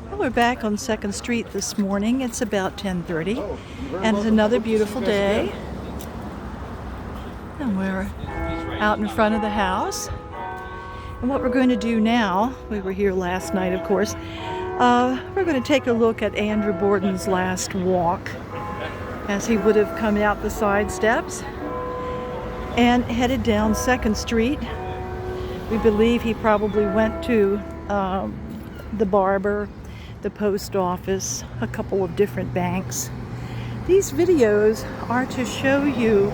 Well, we're back on 2nd Street this morning. It's about 10:30, and it's another beautiful day. And we're out in front of the house. And what we're going to do now, we were here last night, of course, we're going to take a look at Andrew Borden's last walk, as he would have come out the side steps and headed down 2nd Street. We believe he probably went to the barber, the post office, a couple of different banks. These videos are to show you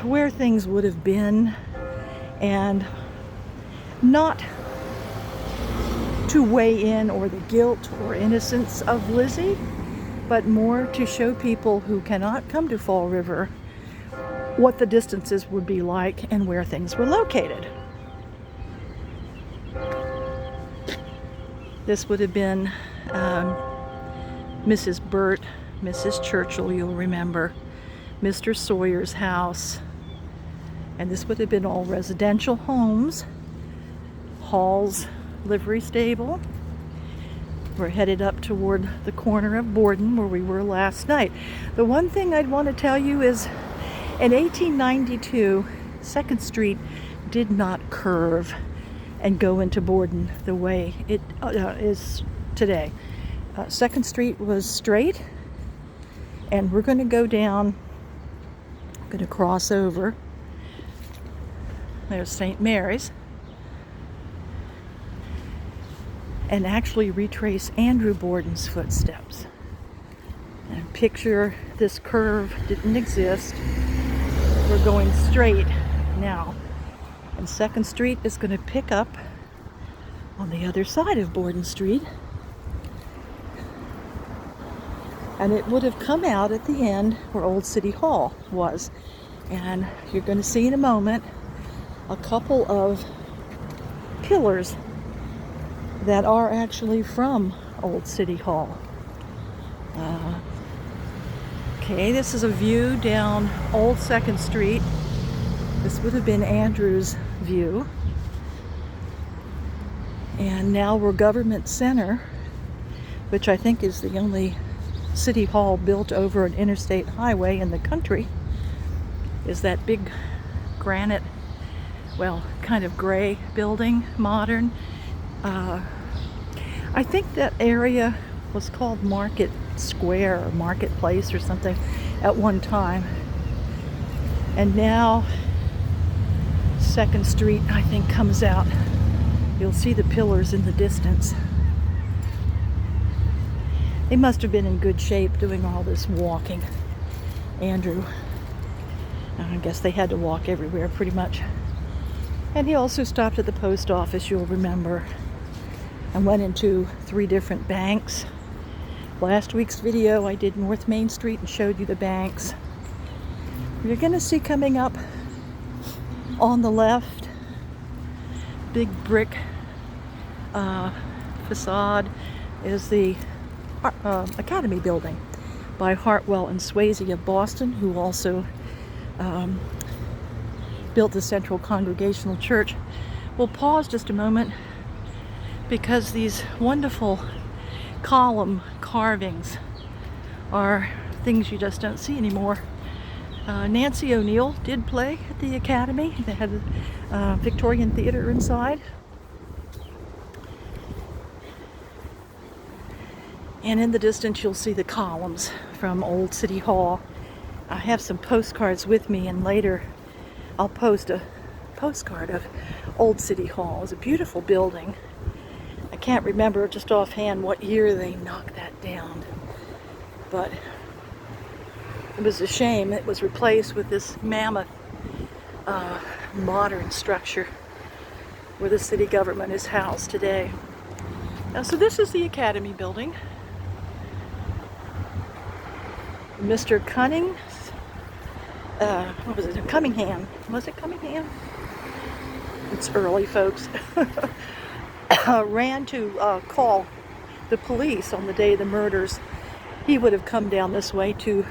where things would have been, and not to weigh in or the guilt or innocence of Lizzie, but more to show people who cannot come to Fall River what the distances would be like and where things were located. This would have been Mrs. Burt, Mrs. Churchill, you'll remember, Mr. Sawyer's house. And this would have been all residential homes. Hall's livery stable. We're headed up toward the corner of Borden where we were last night. The one thing I'd want to tell you is in 1892, 2nd Street did not curve and go into Borden the way it is today. 2nd Street was straight, and we're going to go down, going to cross over. There's St. Mary's, and actually retrace Andrew Borden's footsteps. And picture this curve didn't exist. We're going straight now. And 2nd Street is going to pick up on the other side of Borden Street. And it would have come out at the end where Old City Hall was. And you're going to see in a moment a couple of pillars that are actually from Old City Hall. Okay, this is a view down Old 2nd Street. This would have been Andrew's view. And now we're Government Center, which I think is the only city hall built over an interstate highway in the country. Is that big granite, well, kind of gray building, modern. I think that area was called Market Square or Marketplace or something at one time. And now 2nd Street, I think, comes out. You'll see the pillars in the distance. They must have been in good shape doing all this walking. Andrew, I guess they had to walk everywhere pretty much. And he also stopped at the post office, you'll remember, and went into 3 different banks. Last week's video I did North Main Street and showed you the banks. You're going to see coming up on the left, big brick facade is the Academy building by Hartwell and Swayze of Boston, who also built the Central Congregational Church. We'll pause just a moment because these wonderful column carvings are things you just don't see anymore. Nancy O'Neill did play at the Academy. They had a Victorian theater inside. And in the distance you'll see the columns from Old City Hall. I have some postcards with me, and later I'll post a postcard of Old City Hall. It's a beautiful building. I can't remember just offhand what year they knocked that down, but it was a shame it was replaced with this mammoth modern structure where the city government is housed today. Now, so this is the Academy building. Mr. What was it? Cunningham. Was it Cunningham? It's early, folks. Ran to call the police on the day of the murders. He would have come down this way to,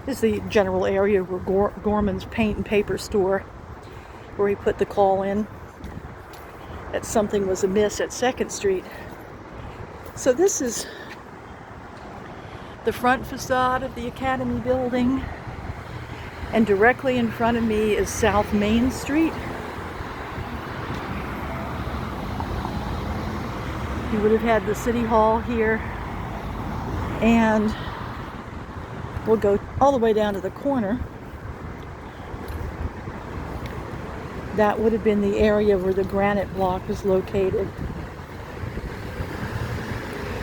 this is the general area where Gorman's paint and paper store, where he put the call in. that something was amiss at 2nd Street. So this is the front facade of the Academy building, and directly in front of me is South Main Street. You would have had the City Hall here, and we'll go all the way down to the corner. That would have been the area where the granite block was located,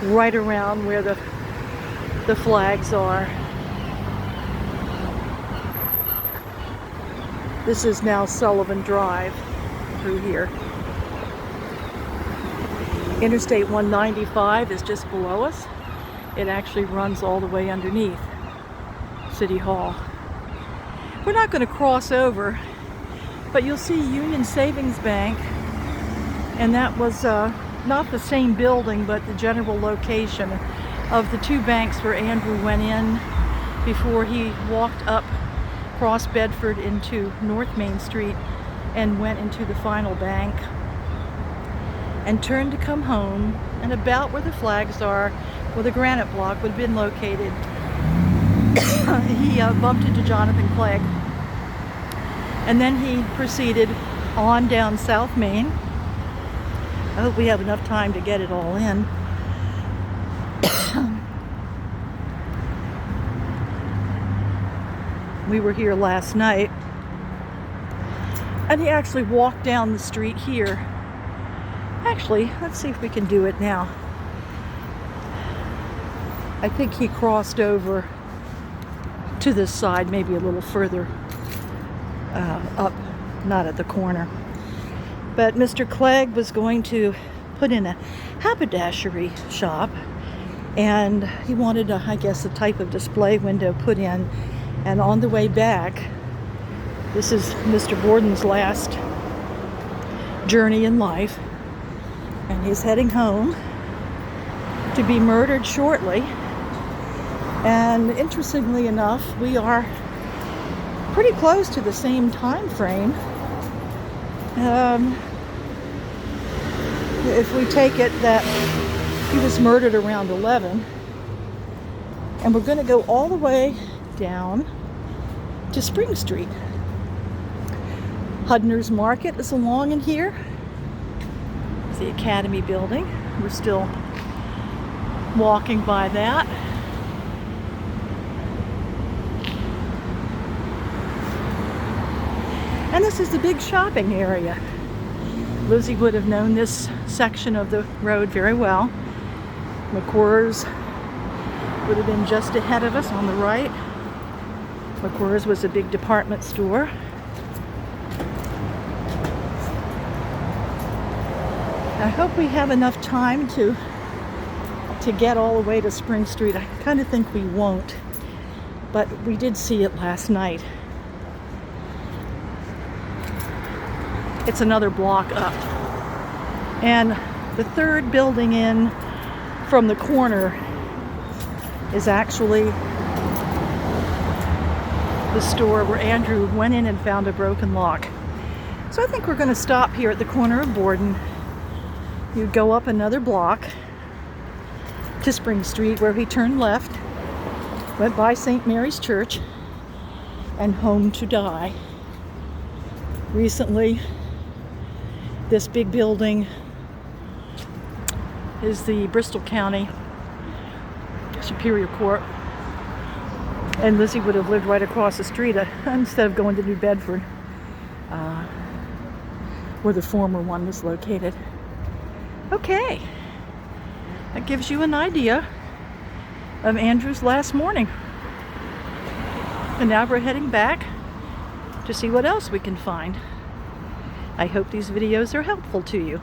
right around where the flags are. This is now Sullivan Drive through here. Interstate 195 is just below us. It actually runs all the way underneath City Hall. We're not going to cross over, but you'll see Union Savings Bank, and that was not the same building, but the general location of the two banks where Andrew went in before he walked up across Bedford into North Main Street and went into the final bank and turned to come home, and about where the flags are, where the granite block would have been located, he bumped into Jonathan Clegg. And then he proceeded on down South Main. I hope we have enough time to get it all in. We were here last night, and he actually walked down the street here. Actually, let's see if we can do it now. I think he crossed over to this side, maybe a little further up, not at the corner. But Mr. Clegg was going to put in a haberdashery shop, and he wanted, I guess, a type of display window put in. And on the way back, this is Mr. Borden's last journey in life, and he's heading home to be murdered shortly. And interestingly enough, we are pretty close to the same time frame. If we take it that he was murdered around 11, and we're going to go all the way down to Spring Street. Hudner's Market is along in here. It's the Academy building. We're still walking by that. And this is the big shopping area. Lizzie would have known this section of the road very well. McWhirr's would have been just ahead of us on the right. McWhirr's was a big department store. I hope we have enough time to get all the way to Spring Street. I kind of think we won't, but we did see it last night. It's another block up. And the third building in from the corner is actually the store where Andrew went in and found a broken lock. So I think we're going to stop here at the corner of Borden. You go up another block to Spring Street, where he turned left, went by St. Mary's Church, and home to die. Recently, this big building is the Bristol County Superior Court, and Lizzie would have lived right across the street instead of going to New Bedford, where the former one was located. Okay, that gives you an idea of Andrew's last morning. And now we're heading back to see what else we can find. I hope these videos are helpful to you.